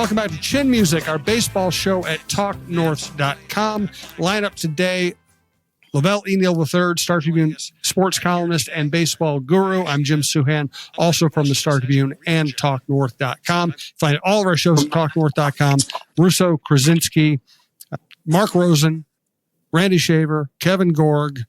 welcome back to Chin Music, our baseball show at talknorth.com. Lineup today, LaVelle Neal III, Star Tribune sports columnist and baseball guru. I'm Jim Souhan, also from the Star Tribune and talknorth.com. Find all of our shows at talknorth.com. Russo, Krasinski, Mark Rosen, Randy Shaver, Kevin Gorg,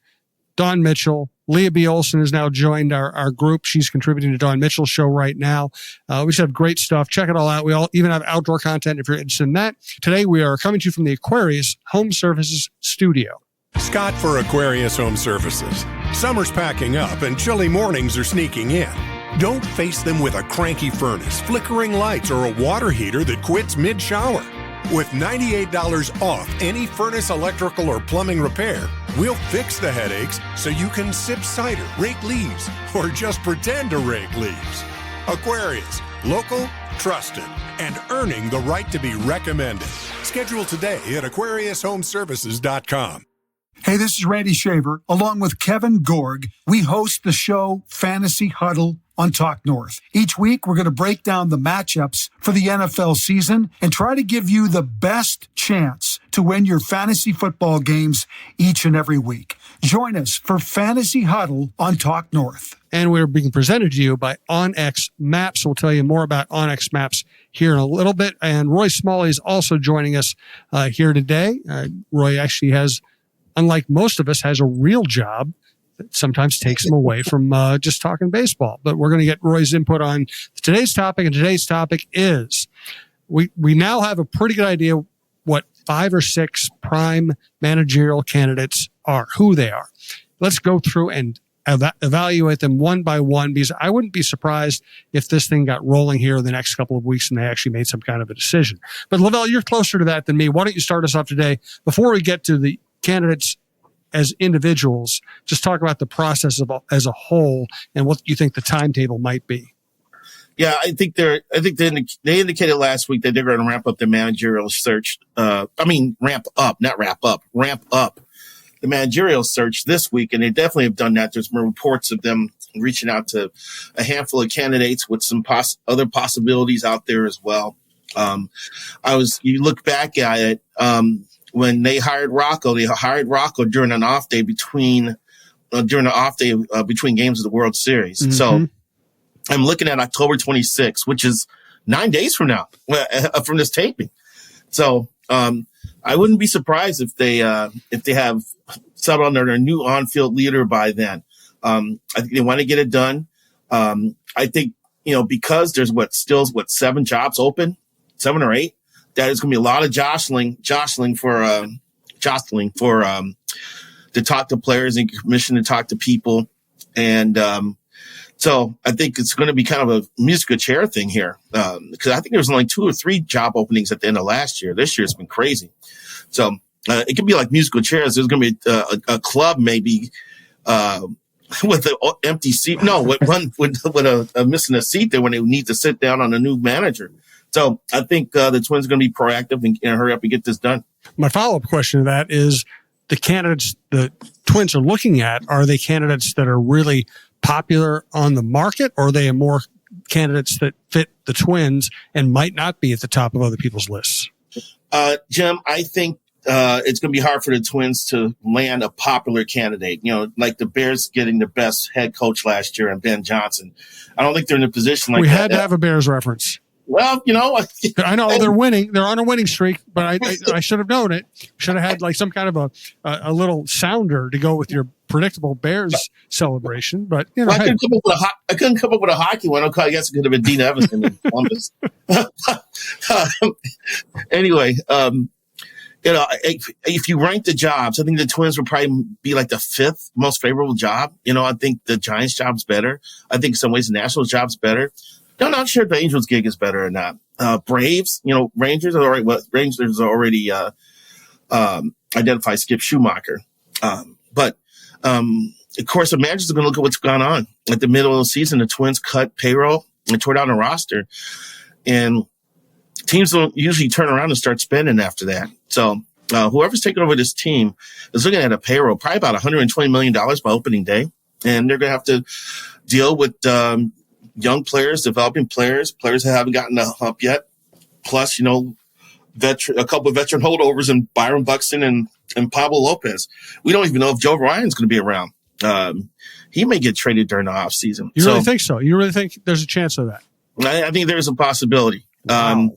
Dawn Mitchell. Leah B. Olson has now joined our group. She's contributing to Dawn Mitchell's show right now. We just have great stuff. Check it all out. We all even have outdoor content if you're interested in that. Today, we are coming to you from the Aquarius Home Services studio. Scott for Aquarius Home Services. Summer's packing up and chilly mornings are sneaking in. Don't face them with a cranky furnace, flickering lights, or a water heater that quits mid-shower. With $98 off any furnace, electrical, or plumbing repair, we'll fix the headaches so you can sip cider, rake leaves, or just pretend to rake leaves. Aquarius, local, trusted, and earning the right to be recommended. Schedule today at AquariusHomeservices.com. Hey, this is Randy Shaver. Along with Kevin Gorg, we host the show Fantasy Huddle on Talk North. Each week, we're going to break down the matchups for the NFL season and try to give you the best chance to win your fantasy football games each and every week. Join us for Fantasy Huddle on Talk North. And we're being presented to you by OnX Maps. We'll tell you more about OnX Maps here in a little bit. And Roy Smalley is also joining us here today. Roy actually has, unlike most of us, has a real job that sometimes takes him away from just talking baseball. But we're going to get Roy's input on today's topic. And today's topic is we now have a pretty good idea what 5 or 6 prime managerial candidates are, who they are. Let's go through and evaluate them one by one, because I wouldn't be surprised if this thing got rolling here in the next couple of weeks and they actually made some kind of a decision. But LaVelle, you're closer to that than me. Why don't you start us off today before we get to the candidates as individuals? Just talk about the process as a whole and what you think the timetable might be. Yeah, I think they indicated last week that they're going to ramp up the managerial search. Ramp up the managerial search this week, and they definitely have done that. There's been reports of them reaching out to a handful of candidates with some other possibilities out there as well. You look back at it, when they hired Rocco during an off day between games of the World Series. Mm-hmm. So I'm looking at October 26th, which is 9 days from now, from this taping. So I wouldn't be surprised if they have settled on their new on-field leader by then. I think they want to get it done. I think, because there's 7 jobs open, 7 or 8, that is going to be a lot of jostling for to talk to players and commission to talk to people. And so I think it's going to be kind of a musical chair thing here, because I think there was only 2 or 3 job openings at the end of last year. This year's been crazy. So it could be like musical chairs. There's going to be a club maybe with an empty seat. No, with a missing a seat there when they need to sit down on a new manager. So I think the Twins are going to be proactive and hurry up and get this done. My follow-up question to that is the candidates the Twins are looking at, are they candidates that are really popular on the market, or are they more candidates that fit the Twins and might not be at the top of other people's lists? Jim, I think it's going to be hard for the Twins to land a popular candidate. Like the Bears getting the best head coach last year and Ben Johnson. I don't think they're in a position like that. We had to have a Bears reference. Well, I know they're winning. They're on a winning streak, but I should have known it. Should have had like some kind of a little sounder to go with your predictable Bears celebration. But I couldn't come up with a hockey one. Okay, I guess it could have been Dean Evans in Columbus. Anyway, if you rank the jobs, I think the Twins would probably be like the 5th most favorable job. I think the Giants job's better. I think in some ways the Nationals job's better. I'm not sure if the Angels gig is better or not. Braves, Rangers are already, identified Skip Schumacher. But of course, the managers are going to look at what's gone on. At the middle of the season, the Twins cut payroll and tore down the roster. And teams don't usually turn around and start spending after that. So whoever's taking over this team is looking at a payroll, probably about $120 million by opening day. And they're going to have to deal with young players, developing players that haven't gotten the hump yet. plus, a couple of veteran holdovers and Byron Buxton and Pablo Lopez. We don't even know if Joe Ryan's going to be around. He may get traded during the offseason. You really think so? You really think there's a chance of that? I think there's a possibility. Wow.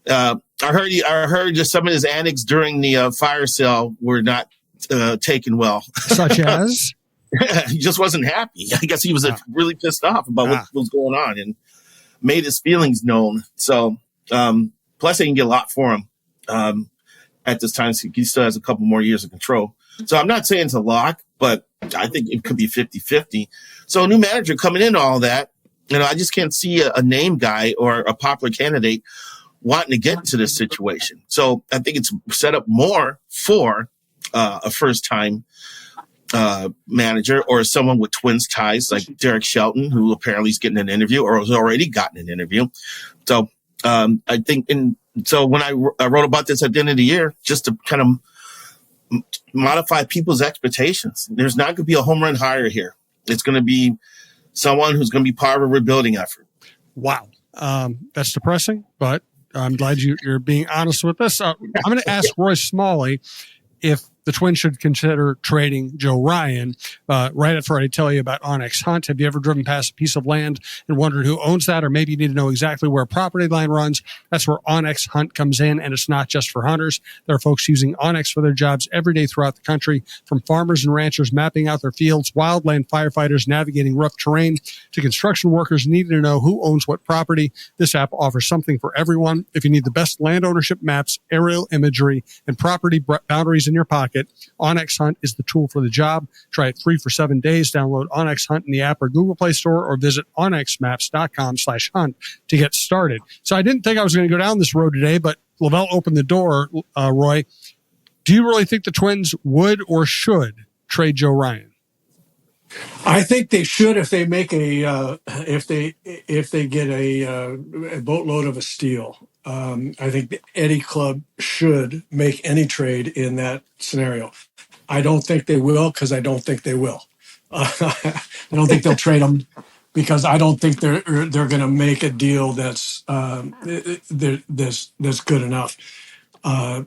I heard just some of his antics during the fire sale were not taken well. Such as? He just wasn't happy. I guess he was really pissed off about what was going on and made his feelings known. So, plus they can get a lot for him at this time. So he still has a couple more years of control. So I'm not saying it's a lock, but I think it could be 50-50. So a new manager coming into all that, I just can't see a name guy or a popular candidate wanting to get into this situation. So I think it's set up more for a first-time manager or someone with Twins ties like Derek Shelton, who apparently is getting an interview or has already gotten an interview. So I think, so when I wrote about this at the end of the year, just to kind of modify people's expectations, there's not going to be a home run hire here. It's going to be someone who's going to be part of a rebuilding effort. Wow. That's depressing, but I'm glad you're being honest with us. I'm going to ask Roy Smalley if the Twins should consider trading Joe Ryan. Right after I tell you about Onyx Hunt, have you ever driven past a piece of land and wondered who owns that? Or maybe you need to know exactly where a property line runs. That's where Onyx Hunt comes in, and it's not just for hunters. There are folks using Onyx for their jobs every day throughout the country, from farmers and ranchers mapping out their fields, wildland firefighters navigating rough terrain, to construction workers needing to know who owns what property. This app offers something for everyone. If you need the best land ownership maps, aerial imagery, and property boundaries in your pocket, Onyx Hunt is the tool for the job. Try it free for 7 days. Download Onyx Hunt in the app or Google Play Store, or visit onyxmaps.com/hunt to get started. So I didn't think I was going to go down this road today, but LaVelle opened the door. Roy, do you really think the Twins would or should trade Joe Ryan? I think they should if they make if they get a boatload of a steal. I think the Eddie Club should make any trade in that scenario. I don't think they will, because I don't think they will. I don't think they'll trade them, because I don't think they're going to make a deal that's good enough. I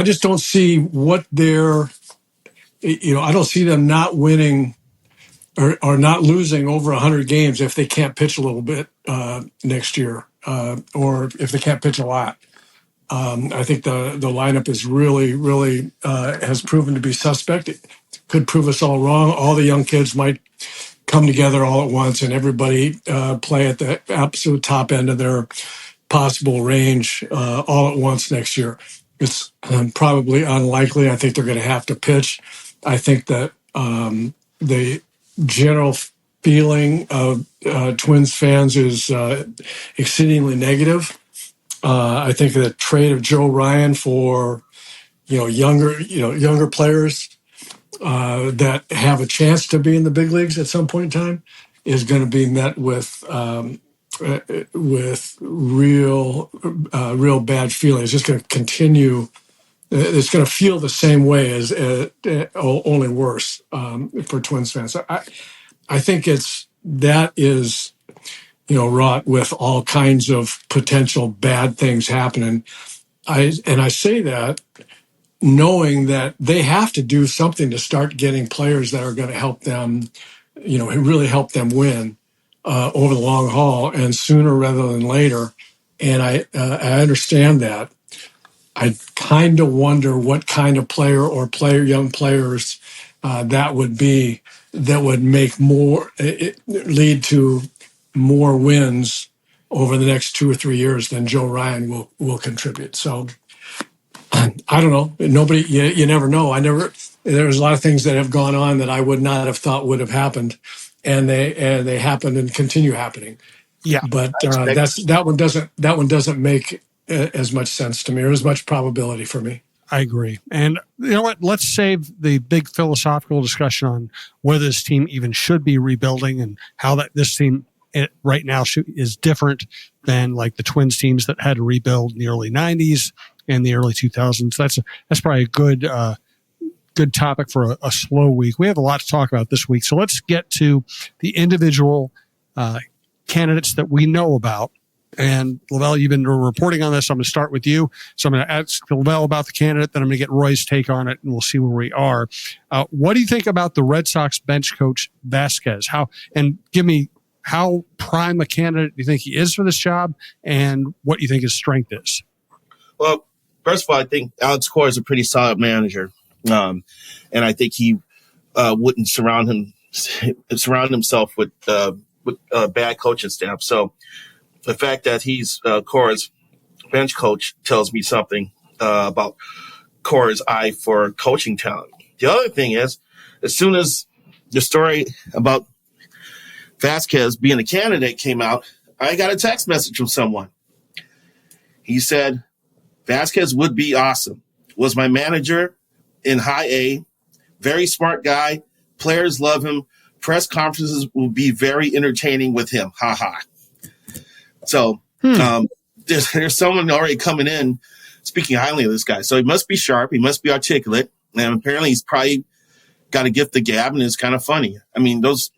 just don't see what they're. I don't see them not winning or not losing over 100 games if they can't pitch a little bit next year, or if they can't pitch a lot. I think the lineup is really has proven to be suspect. It could prove us all wrong. All the young kids might come together all at once, and everybody play at the absolute top end of their possible range all at once next year. It's probably unlikely. I think they're going to have to pitch. I think that the general feeling of Twins fans is exceedingly negative. I think the trade of Joe Ryan for younger players that have a chance to be in the big leagues at some point in time is going to be met with real bad feelings. It's just going to continue. It's going to feel the same way as only worse for Twins fans. I think that is wrought with all kinds of potential bad things happening. I say that knowing that they have to do something to start getting players that are going to help them, really help them win over the long haul, and sooner rather than later. And I understand that. I kind of wonder what kind of player or young players that would be that would make lead to more wins over the next 2 or 3 years than Joe Ryan will contribute. So I don't know. Nobody, you never know. There's a lot of things that have gone on that I would not have thought would have happened, and they happened and continue happening. Yeah, but that one doesn't make as much sense to me, or as much probability for me. I agree. And you know what? Let's save the big philosophical discussion on whether this team even should be rebuilding and how this team right now is different than like the Twins teams that had to rebuild in the early 90s and the early 2000s. That's probably a good topic for a slow week. We have a lot to talk about this week. So let's get to the individual candidates that we know about And LaVelle, you've been reporting on this. I'm going to start with you. So I'm going to ask LaVelle about the candidate, then I'm going to get Roy's take on it, and we'll see where we are. What do you think about the Red Sox bench coach Vasquez? Give me how prime a candidate do you think he is for this job, and what do you think his strength is? Well, first of all, I think Alex Cora is a pretty solid manager, and I think he wouldn't surround himself with bad coaching staff. So the fact that he's Cora's bench coach tells me something about Cora's eye for coaching talent. The other thing is, as soon as the story about Vasquez being a candidate came out, I got a text message from someone. He said, Vasquez would be awesome. Was my manager in high A, very smart guy. Players love him. Press conferences will be very entertaining with him. Ha ha. So there's someone already coming in speaking highly of this guy. So he must be sharp. He must be articulate. And apparently he's probably got a gift of gab and is kind of funny. I mean, those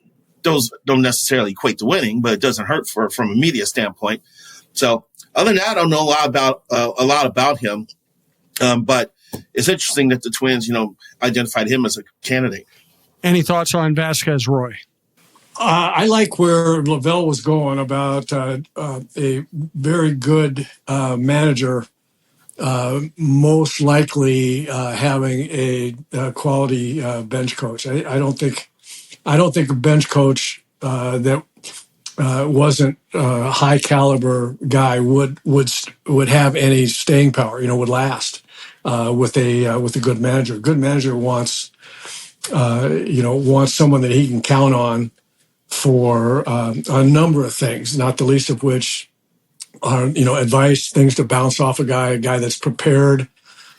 don't necessarily equate to winning, but it doesn't hurt from a media standpoint. So other than that, I don't know a lot about him. But it's interesting that the Twins, identified him as a candidate. Any thoughts on Vasquez, Roy? I like where LaVelle was going about a very good manager, most likely having a quality bench coach. I don't think a bench coach that wasn't a high caliber guy would have any staying power. Would last with a good manager. A good manager wants someone that he can count on for a number of things, not the least of which are, advice, things to bounce off a guy that's prepared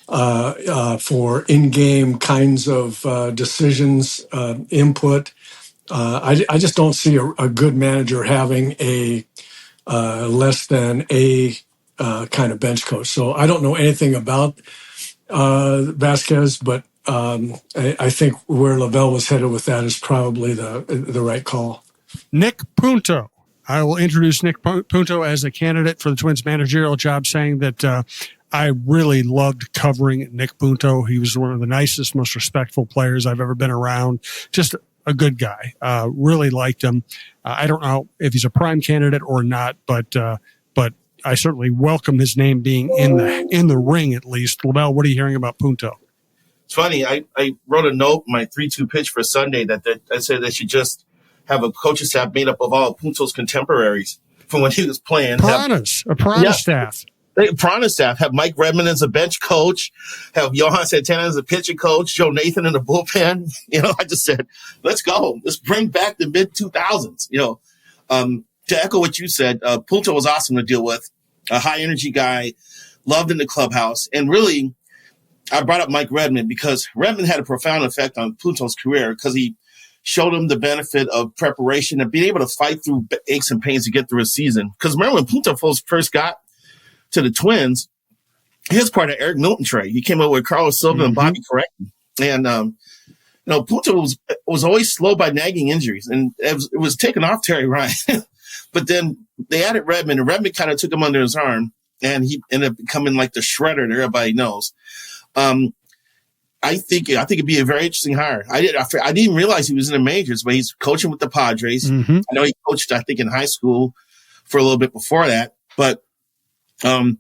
for in-game kinds of decisions, input. I just don't see a good manager having a less than a kind of bench coach. So I don't know anything about Vasquez, but I think where LaVelle was headed with that is probably the right call. Nick Punto. I will introduce Nick Punto as a candidate for the Twins managerial job, saying that I really loved covering Nick Punto. He was one of the nicest, most respectful players I've ever been around. Just a good guy. Really liked him. I don't know if he's a prime candidate or not, but I certainly welcome his name being in the ring at least. LaVelle, what are you hearing about Punto? It's funny. I wrote a note, my 3-2 pitch for Sunday, that I said they should just have a coaching staff made up of all Punto's contemporaries from when he was playing. Piranha staff. Piranha staff. Have Mike Redmond as a bench coach. Have Johan Santana as a pitching coach. Joe Nathan in the bullpen. I just said, let's go. Let's bring back the mid-2000s. To echo what you said, Punto was awesome to deal with. A high-energy guy, loved in the clubhouse. And really, I brought up Mike Redmond because Redmond had a profound effect on Punto's career because he showed him the benefit of preparation and being able to fight through aches and pains to get through a season. Because remember when Punto first got to the Twins, he was part of Eric Milton trade. He came up with Carlos Silva and Bobby Correcton. And, Punto was always slow by nagging injuries. And it was taking off Terry Ryan. But then they added Redmond, and Redmond kind of took him under his arm. And he ended up becoming like the shredder that everybody knows. I think it'd be a very interesting hire. I didn't even realize he was in the majors, but he's coaching with the Padres. Mm-hmm. I know he coached, I think, in high school for a little bit before that. But I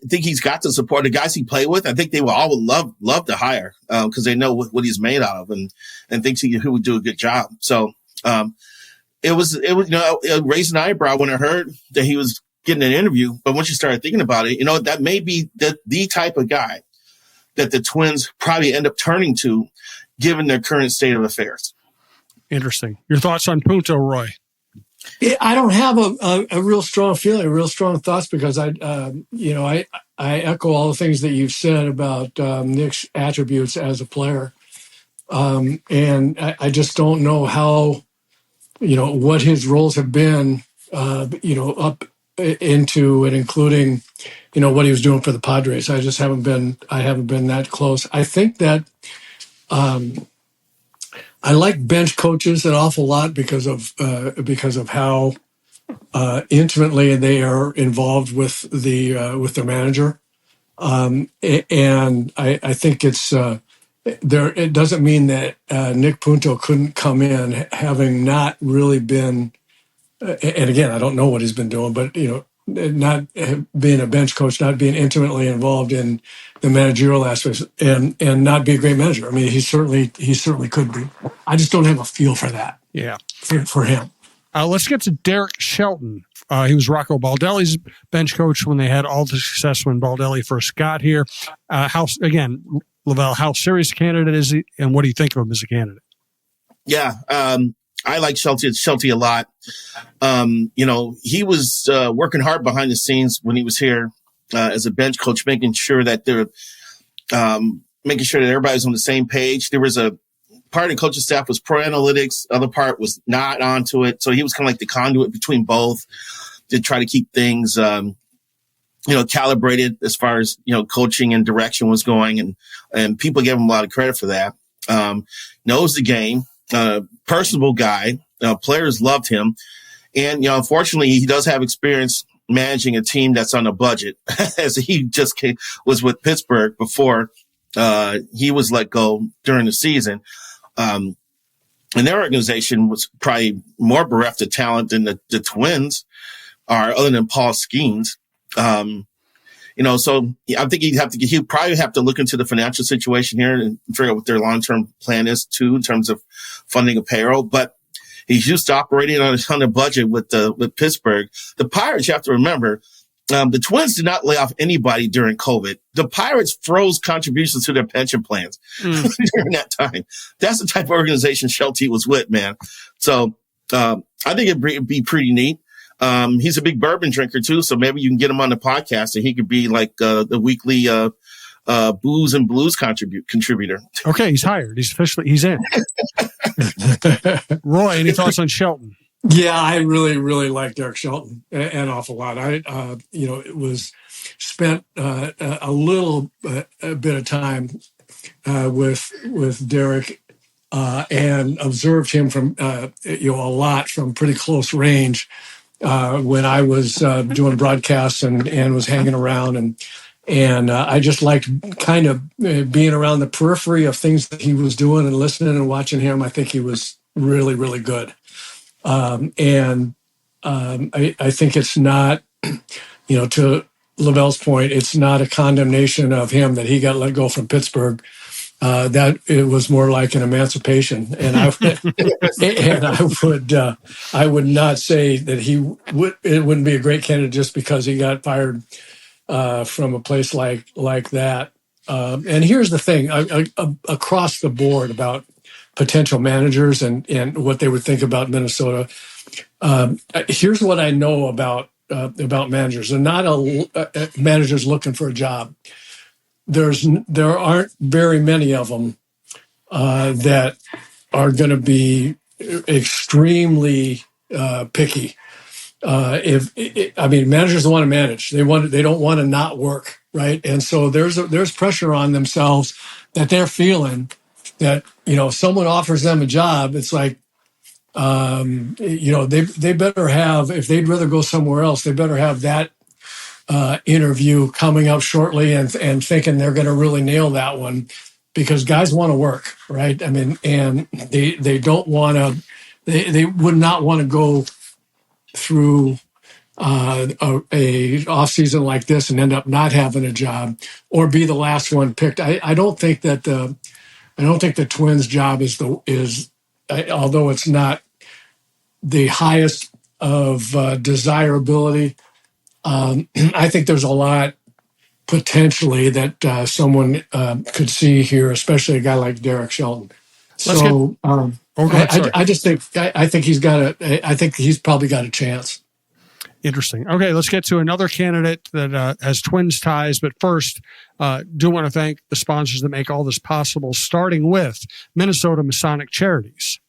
think he's got the support. The guys he played with, I think they will all love to hire because they know what he's made out of and thinks he would do a good job. So it was it raised an eyebrow when I heard that he was getting an interview. But once you started thinking about it, that may be the type of guy that the Twins probably end up turning to given their current state of affairs. Interesting. Your thoughts on Punto, Roy? I don't have a real strong feeling, real strong thoughts because I echo all the things that you've said about Nick's attributes as a player. And I just don't know how, what his roles have been, up into and including, what he was doing for the Padres. I haven't been that close. I think that I like bench coaches an awful lot because of how intimately, and they are involved with their manager. And I think it's there. It doesn't mean that Nick Punto couldn't come in having not really been. And again, I don't know what he's been doing, but not being a bench coach, not being intimately involved in the managerial aspects, and not be a great manager. I mean, he certainly could be. I just don't have a feel for that. Yeah, for him. Let's get to Derek Shelton. He was Rocco Baldelli's bench coach when they had all the success when Baldelli first got here. LaVelle, how serious a candidate is he, and what do you think of him as a candidate? Yeah, I like Shelty a lot. He was working hard behind the scenes when he was here as a bench coach, making sure that everybody's on the same page. There was a part of the coaching staff was pro analytics, other part was not onto it. So he was kind of like the conduit between both to try to keep things, calibrated as far as, coaching and direction was going. And people gave him a lot of credit for that. Knows the game, personable guy, players loved him. And, unfortunately he does have experience managing a team that's on a budget as he just was with Pittsburgh before, he was let go during the season. And their organization was probably more bereft of talent than the Twins are, other than Paul Skeens. So I think he'd probably have to look into the financial situation here and figure out what their long-term plan is too, in terms of funding a payroll. But he's used to operating on a budget with Pittsburgh. The Pirates, you have to remember, the Twins did not lay off anybody during COVID. The Pirates froze contributions to their pension plans during that time. That's the type of organization Shelty was with, man. So I think it'd be pretty neat. He's a big bourbon drinker too, so maybe you can get him on the podcast and he could be like the weekly booze and blues contributor. Okay, he's hired. He's in. Roy, any thoughts on Shelton? Yeah, I really, really like Derek Shelton an awful lot. It was spent a little bit of time with Derek and observed him from a lot from pretty close range when I was doing broadcasts and was hanging around and I just liked kind of being around the periphery of things that he was doing and listening and watching him. I think he was really, really good. I think it's not, to LaVelle's point, it's not a condemnation of him that he got let go from Pittsburgh. That it was more like an emancipation, and I would not say that it wouldn't be a great candidate just because he got fired from a place like that. And here's the thing, across the board about potential managers and what they would think about Minnesota. Here's what I know about managers. They're not managers looking for a job. There aren't very many of them that are going to be extremely picky. Managers want to manage. They don't want to not work, right? And so there's pressure on themselves that they're feeling that if someone offers them a job, it's like they better have, if they'd rather go somewhere else, they better have that interview coming up shortly and thinking they're going to really nail that one, because guys want to work, right? I mean, and they don't want to, they would not want to go through a off season like this and end up not having a job or be the last one picked. I don't think that the Twins' job is although it's not the highest of desirability. I think there's a lot potentially that someone could see here, especially a guy like Derek Shelton. So I think he's probably got a chance. Interesting. Okay, let's get to another candidate that has Twins ties. But first, do want to thank the sponsors that make all this possible, starting with Minnesota Masonic Charities.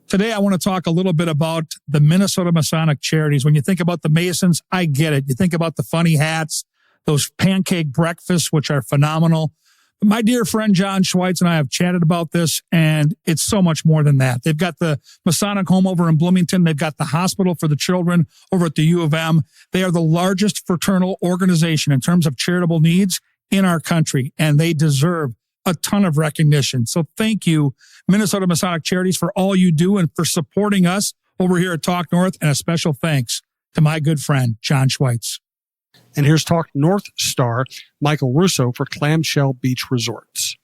Today, I want to talk a little bit about the Minnesota Masonic Charities. When you think about the Masons, I get it. You think about the funny hats, those pancake breakfasts, which are phenomenal. My dear friend John Schweitz and I have chatted about this, and it's so much more than that. They've got the Masonic Home over in Bloomington. They've got the hospital for the children over at the U of M. They are the largest fraternal organization in terms of charitable needs in our country, and they deserve a ton of recognition. So thank you, Minnesota Masonic Charities, for all you do and for supporting us over here at Talk North, and a special thanks to my good friend, John Schweitz. And here's Talk North star Michael Russo for Clamshell Beach Resorts.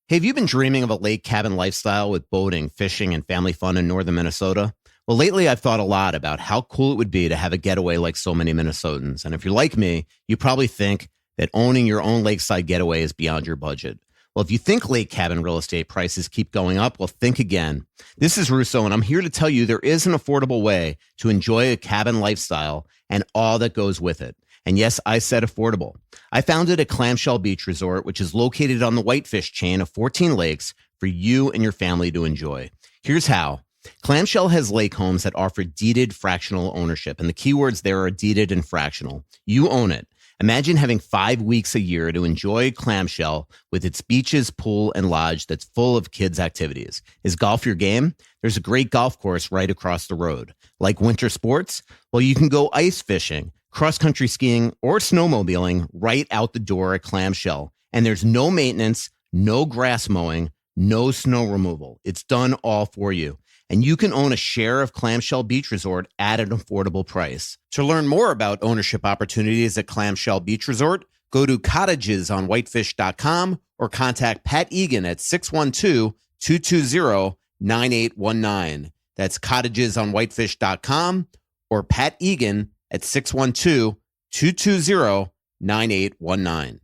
Hey, have you been dreaming of a lake cabin lifestyle with boating, fishing, and family fun in northern Minnesota? Well, lately I've thought a lot about how cool it would be to have a getaway like so many Minnesotans. And if you're like me, you probably think that owning your own lakeside getaway is beyond your budget. Well, if you think lake cabin real estate prices keep going up, well, think again. This is Russo, and I'm here to tell you there is an affordable way to enjoy a cabin lifestyle and all that goes with it. And yes, I said affordable. I founded a Clamshell Beach Resort, which is located on the Whitefish chain of 14 lakes for you and your family to enjoy. Here's how. Clamshell has lake homes that offer deeded fractional ownership, and the keywords there are deeded and fractional. You own it. Imagine having 5 weeks a year to enjoy Clamshell with its beaches, pool, and lodge that's full of kids' activities. Is golf your game? There's a great golf course right across the road. Like winter sports? Well, you can go ice fishing, cross-country skiing, or snowmobiling right out the door at Clamshell. And there's no maintenance, no grass mowing, no snow removal. It's done all for you. And you can own a share of Clamshell Beach Resort at an affordable price. To learn more about ownership opportunities at Clamshell Beach Resort, go to cottagesonwhitefish.com or contact Pat Egan at 612-220-9819. That's cottagesonwhitefish.com or Pat Egan at 612-220-9819.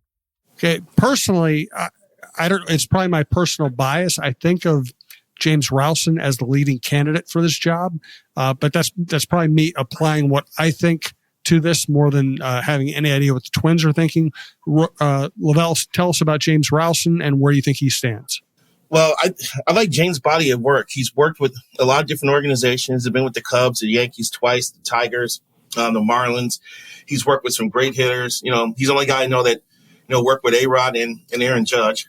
Okay. Personally, I don't, it's probably my personal bias. I think of James Rowson as the leading candidate for this job. But that's probably me applying what I think to this more than having any idea what the Twins are thinking. LaVelle, tell us about James Rowson and where you think he stands. Well, I like James' body of work. He's worked with a lot of different organizations. He's been with the Cubs, the Yankees twice, the Tigers, the Marlins. He's worked with some great hitters. He's the only guy I know that, worked with A-Rod and Aaron Judge.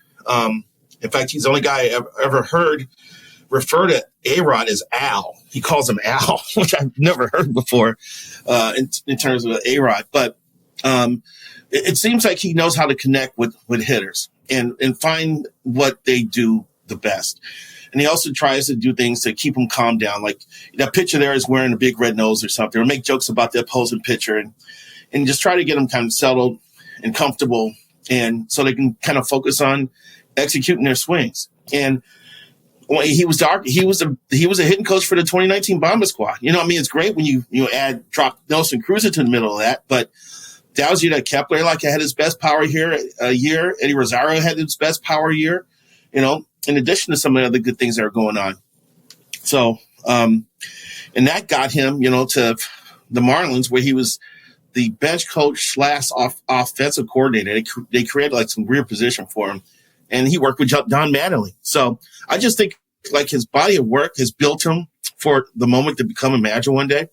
In fact, he's the only guy I ever heard refer to A-Rod as Al. He calls him Al, which I've never heard before in terms of A-Rod. But it seems like he knows how to connect with hitters and find what they do the best. And he also tries to do things to keep them calm down. Like that pitcher there is wearing a big red nose or something, or make jokes about the opposing pitcher and just try to get them kind of settled and comfortable. And so they can kind of focus on executing their swings. And he was a hitting coach for the 2019 Bomber Squad. It's great when you drop Nelson Cruz into the middle of that, but that was that Kepler had his best power year. Eddie Rosario had his best power year, in addition to some of the other good things that are going on. So, and that got him, to the Marlins, where he was the bench coach / offensive coordinator. They created some weird position for him. And he worked with Don Mattingly. So I just think his body of work has built him for the moment to become a manager one day.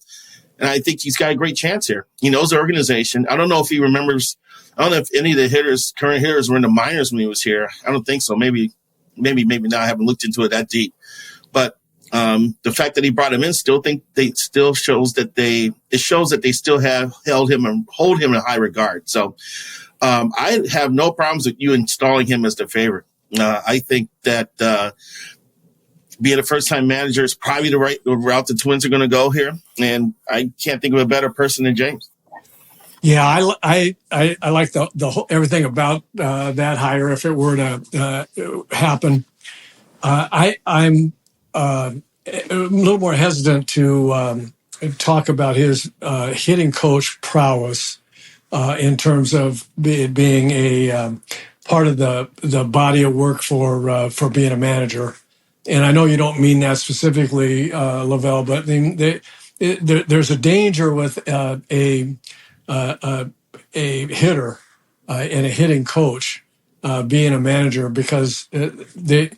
And I think he's got a great chance here. He knows the organization. I don't know if he remembers. I don't know if any of the current hitters were in the minors when he was here. I don't think so. Maybe not. I haven't looked into it that deep. But the fact that he brought him in shows that they still have held him and hold him in high regard. So I have no problems with you installing him as the favorite. I think that being a first-time manager is probably the right route the Twins are going to go here, and I can't think of a better person than James. Yeah, I like the whole, everything about that hire if it were to happen. I'm a little more hesitant to talk about his hitting coach prowess. In terms of being a part of the body of work for being a manager. And I know you don't mean that specifically, LaVelle, but there's a danger with a hitter and a hitting coach being a manager, because he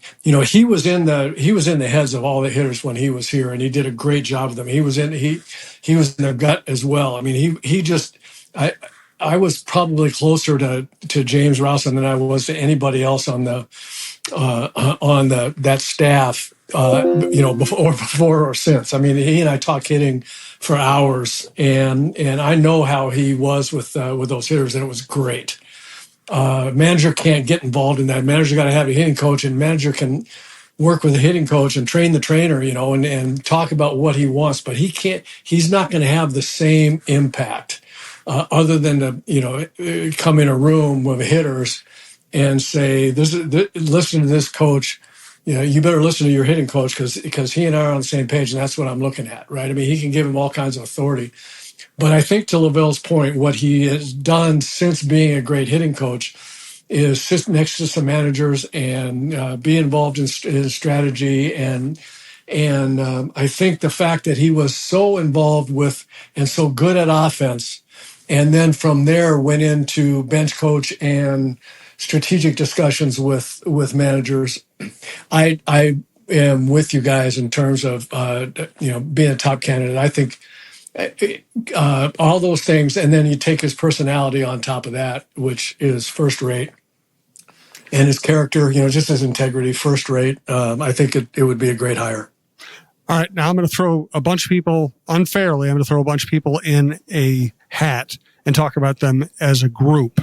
was in the heads of all the hitters when he was here, and he did a great job of them. He was in their gut as well. I mean, he just I was probably closer to James Rouson than I was to anybody else on that staff. Before or since. I mean, he and I talk hitting for hours, and I know how he was with those hitters, and it was great. Manager can't get involved in that. Manager got to have a hitting coach, and manager can work with a hitting coach and train the trainer, and talk about what he wants, but he can't. He's not going to have the same impact other than to come in a room with hitters and say, listen to this coach. You better listen to your hitting coach because he and I are on the same page, and that's what I'm looking at, right? I mean, he can give him all kinds of authority. But I think to LaVelle's point, what he has done since being a great hitting coach is sit next to some managers and be involved in strategy. And I think the fact that he was so involved with and so good at offense, and then from there went into bench coach and strategic discussions with managers. I am with you guys in terms of being a top candidate. I think all those things, and then you take his personality on top of that, which is first rate, and his character, just his integrity, first rate. I think it would be a great hire. All right, now I'm going to throw a bunch of people unfairly. I'm going to throw a bunch of people in a hat and talk about them as a group,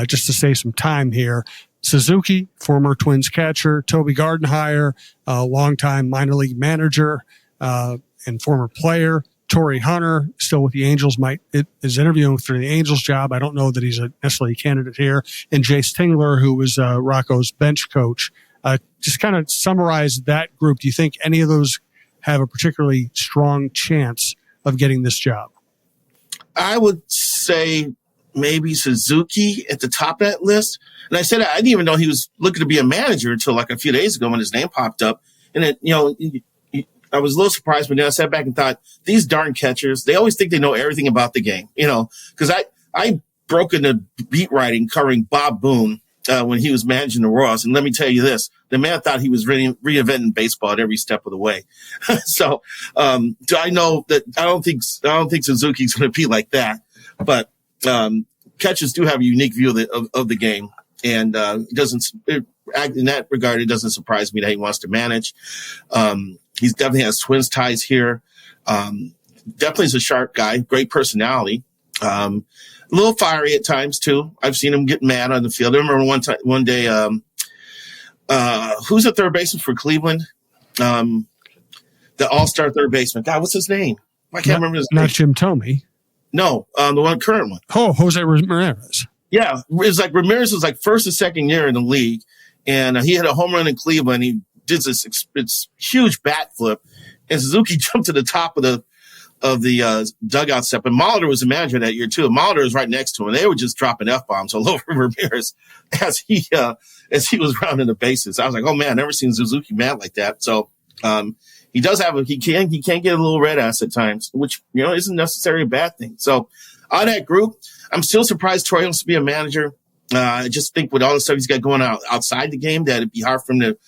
just to save some time here. Suzuki, former Twins catcher, Toby Gardenhire, longtime minor league manager and former player. Torrey Hunter, still with the Angels, is interviewing for the Angels job. I don't know that he's necessarily a candidate here. And Jace Tingler, who was Rocco's bench coach. Just kind of summarize that group. Do you think any of those have a particularly strong chance of getting this job? I would say maybe Suzuki at the top of that list. And I said I didn't even know he was looking to be a manager until like a few days ago when his name popped up. And I was a little surprised, but then I sat back and thought, these darn catchers, they always think they know everything about the game, because I broke into beat writing covering Bob Boone when he was managing the Royals. And let me tell you this, the man thought he was reinventing baseball at every step of the way. So do I know that I don't think Suzuki's going to be like that, but catchers do have a unique view of the game. And in that regard, it doesn't surprise me that he wants to manage. He's definitely has Twins ties here. Definitely is a sharp guy, great personality. A little fiery at times too. I've seen him get mad on the field. I remember one day, who's the third baseman for Cleveland? The all-star third baseman. God, what's his name? I can't remember his name. Not Jim Thome. No, the current one. Oh, Jose Ramirez. Yeah, it was like Ramirez was like first and second year in the league, and he had a home run in Cleveland. He did this huge bat flip, and Suzuki jumped to the top of the dugout step. And Molitor was the manager that year too. Molitor was right next to him, and they were just dropping F-bombs all over Ramirez as he was rounding the bases. I was like, oh man, I've never seen Suzuki mad like that. So he does have he can get a little red ass at times, which isn't necessarily a bad thing. So out of that group, I'm still surprised Troy wants to be a manager. I just think with all the stuff he's got going on outside the game, that it'd be hard for him to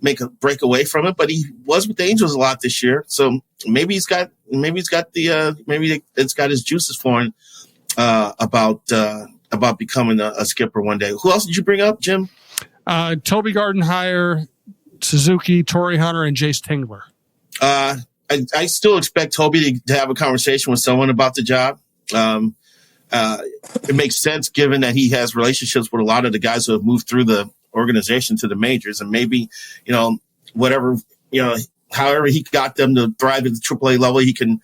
make a break away from it. But he was with the Angels a lot this year, so maybe it's got his juices flowing about becoming a skipper one day. Who else did you bring up, Jim? Toby Gardenhire, Suzuki, Torrey Hunter, and Jace Tingler. I still expect Toby to have a conversation with someone about the job. It makes sense given that he has relationships with a lot of the guys who have moved through the organization to the majors, and maybe, however he got them to thrive at the AAA level, he can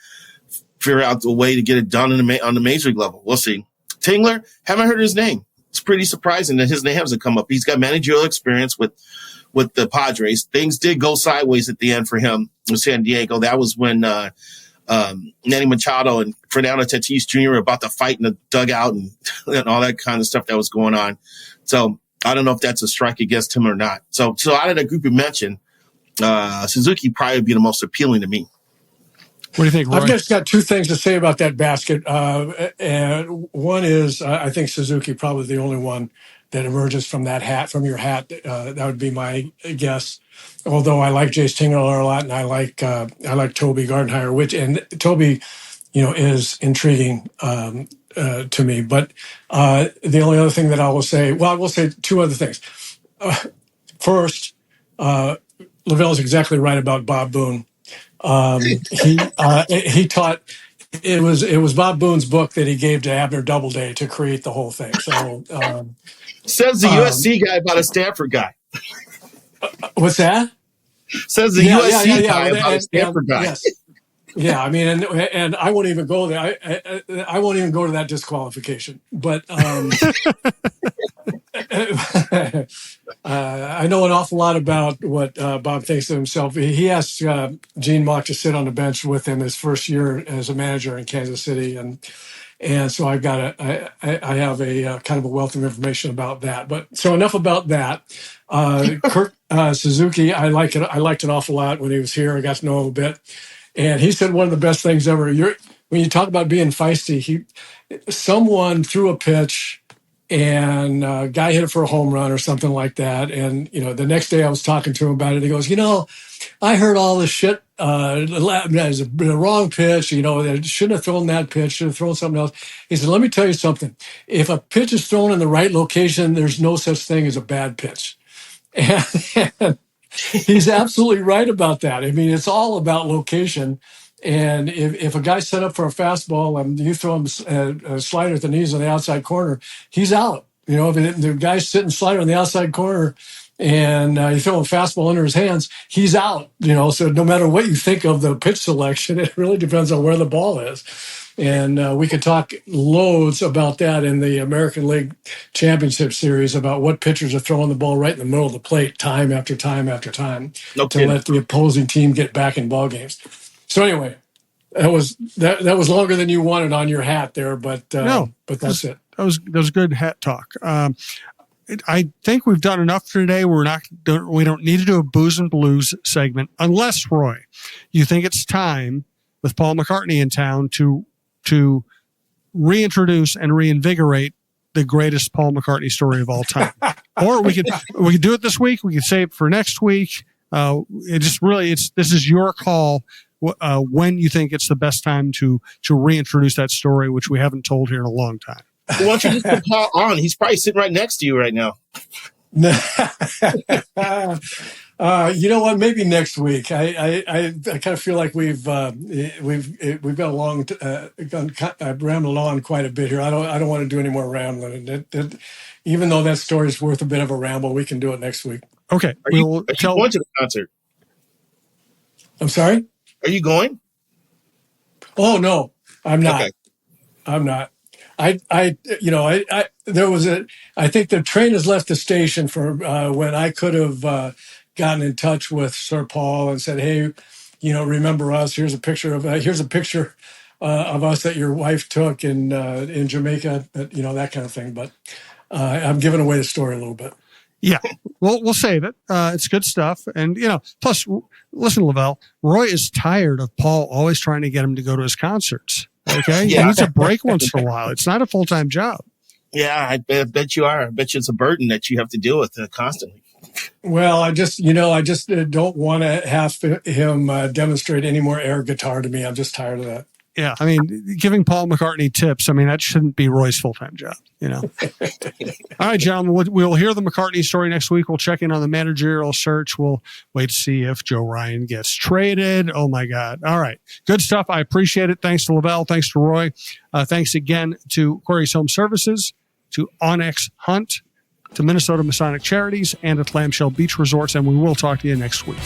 figure out a way to get it done on the major league level. We'll see. Tingler, haven't heard his name. It's pretty surprising that his name hasn't come up. He's got managerial experience with the Padres. Things did go sideways at the end for him with San Diego. That was when Manny Machado and Fernando Tatis Jr. were about to fight in the dugout and all that kind of stuff that was going on. So I don't know if that's a strike against him or not. So out of that group you mentioned, Suzuki probably would be the most appealing to me. What do you think, Roy? I've just got two things to say about that basket. And one is I think Suzuki probably the only one that emerges from your hat. That would be my guess. Although I like Jace Tingler a lot, and I like Toby Gardenhire, and Toby, is intriguing. to me. But the only other thing that I will say two other things. First, LaVelle is exactly right about Bob Boone. He taught. It was Bob Boone's book that he gave to Abner Doubleday to create the whole thing. So says the USC guy about a Stanford guy. What's that? Says the USC guy about a Stanford guy. Yes. Yeah, I mean, and I won't even go there. I won't even go to that disqualification. But I know an awful lot about what Bob thinks of himself. He asked Gene Mock to sit on the bench with him his first year as a manager in Kansas City, and so I have a kind of a wealth of information about that. But so enough about that. Kirk Suzuki, I liked an awful lot when he was here. I got to know him a bit. And he said one of the best things ever. When you talk about being feisty, someone threw a pitch and a guy hit it for a home run or something like that. And, the next day I was talking to him about it. He goes, I heard all this shit. It's the wrong pitch. They shouldn't have thrown that pitch, should have thrown something else. He said, let me tell you something. If a pitch is thrown in the right location, there's no such thing as a bad pitch. And he's absolutely right about that. I mean, it's all about location. And if a guy's set up for a fastball and you throw him a slider at the knees on the outside corner, he's out. If the guy's sitting slider on the outside corner and you throw a fastball under his hands, he's out. So no matter what you think of the pitch selection, it really depends on where the ball is. And we could talk loads about that in the American League Championship Series about what pitchers are throwing the ball right in the middle of the plate time after time after time to let the opposing team get back in ball games. So anyway, that was longer than you wanted on your hat there, but that's it. That was good hat talk. I think we've done enough for today. We don't need to do a booze and blues segment unless, Roy, you think it's time with Paul McCartney in town to reintroduce and reinvigorate the greatest Paul McCartney story of all time. Or we could do it this week. We could save it for next week. This is your call. When you think it's the best time to reintroduce that story, which we haven't told here in a long time. Why don't you just put Paul on? He's probably sitting right next to you right now. You know what? Maybe next week. I kind of feel like we've got a long. I've rambled on quite a bit here. I don't want to do any more rambling. Even though that story's worth a bit of a ramble, we can do it next week. Okay. Are you going to the concert? I'm sorry? Are you going? Oh no, I'm not. Okay. I'm not. I think the train has left the station for when I could have gotten in touch with Sir Paul and said, hey, remember us? Here's a picture of us that your wife took in Jamaica, that kind of thing. But I'm giving away the story a little bit. Yeah, we'll save it. It's good stuff. And, plus, listen, LaVelle, Roy is tired of Paul always trying to get him to go to his concerts. Okay? Yeah. He needs a break once in a while. It's not a full-time job. Yeah, I bet you are. I bet you it's a burden that you have to deal with constantly. Well, I just don't want to have him demonstrate any more air guitar to me. I'm just tired of that. Yeah, I mean, giving Paul McCartney tips, that shouldn't be Roy's full-time job, All right, gentlemen, we'll hear the McCartney story next week. We'll check in on the managerial search. We'll wait to see if Joe Ryan gets traded. Oh, my God. All right. Good stuff. I appreciate it. Thanks to LaVelle. Thanks to Roy. Thanks again to Queries Home Services, to Onyx Hunt, to Minnesota Masonic Charities, and at Clamshell Beach Resorts, and we will talk to you next week.